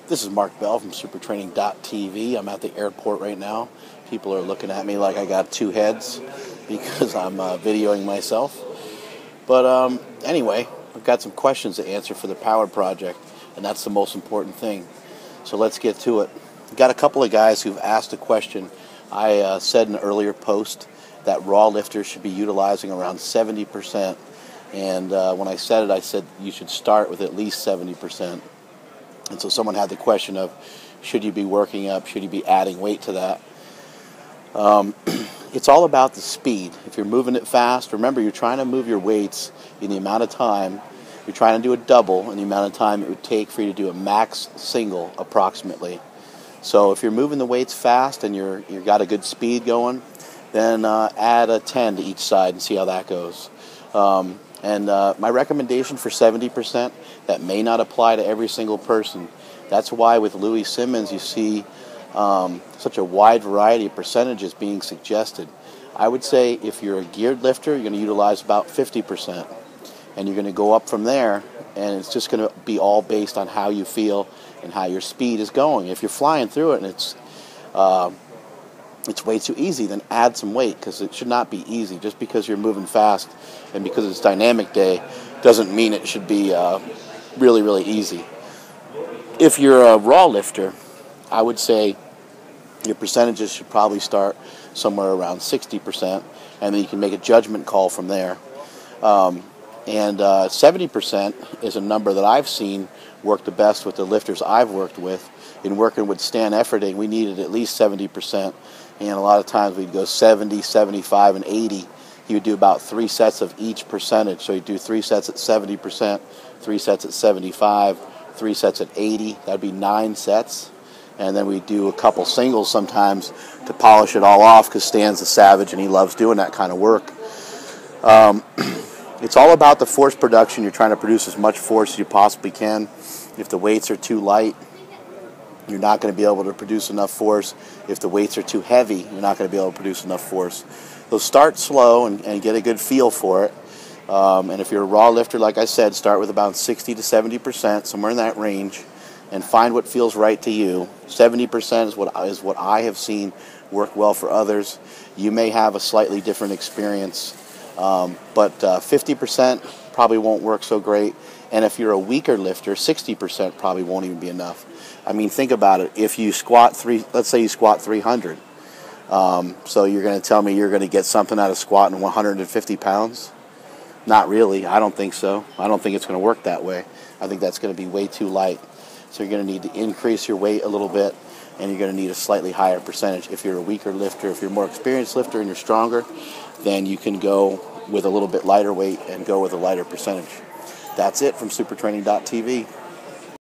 This is Mark Bell from supertraining.tv. I'm at the airport right now. People are looking at me like I got two heads because I'm videoing myself. But anyway, I've got some questions to answer for the Power Project, and that's the most important thing. So let's get to it. Got a couple of guys who've asked a question. I said in an earlier post that raw lifters should be utilizing around 70%. And when I said it, I said you should start with at least 70%. And so someone had the question of, should you be working up? Should you be adding weight to that? It's all about the speed. If you're moving it fast, remember you're trying to move your weights in the amount of time. You're trying to do a double in the amount of time it would take for you to do a max single approximately. So if you're moving the weights fast and you've got a good speed going, then add a 10 to each side and see how that goes. My recommendation for 70%, that may not apply to every single person. That's why with Louie Simmons you see such a wide variety of percentages being suggested. I would say if you're a geared lifter, you're going to utilize about 50%. And you're going to go up from there, and it's just going to be all based on how you feel and how your speed is going. If you're flying through it and it's way too easy, then add some weight, because it should not be easy. Just because you're moving fast and because it's dynamic day doesn't mean it should be really, really easy. If you're a raw lifter, I would say your percentages should probably start somewhere around 60%, and then you can make a judgment call from there. 70% is a number that I've seen work the best with the lifters I've worked with. In working with Stan Efferding, we needed at least 70%, and a lot of times we'd go 70, 75, and 80. He would do about 3 sets of each percentage. So he'd do 3 sets at 70%, 3 sets at 75, 3 sets at 80. That would be 9 sets. And then we'd do a couple singles sometimes to polish it all off, because Stan's a savage and he loves doing that kind of work. It's all about the force production. You're trying to produce as much force as you possibly can. If the weights are too light, you're not going to be able to produce enough force. If the weights are too heavy, you're not going to be able to produce enough force. So start slow and get a good feel for it. And if you're a raw lifter, like I said, start with about 60 to 70%, somewhere in that range, and find what feels right to you. 70% is what I have seen work well for others. You may have a slightly different experience, but 50% probably won't work so great. And if you're a weaker lifter, 60% probably won't even be enough. I mean, think about it. If you squat let's say you squat 300. So you're going to tell me you're going to get something out of squatting 150 pounds? Not really. I don't think so. I don't think it's going to work that way. I think that's going to be way too light. So you're going to need to increase your weight a little bit, and you're going to need a slightly higher percentage. If you're a weaker lifter, if you're a more experienced lifter and you're stronger, then you can go with a little bit lighter weight and go with a lighter percentage. That's it from supertraining.tv.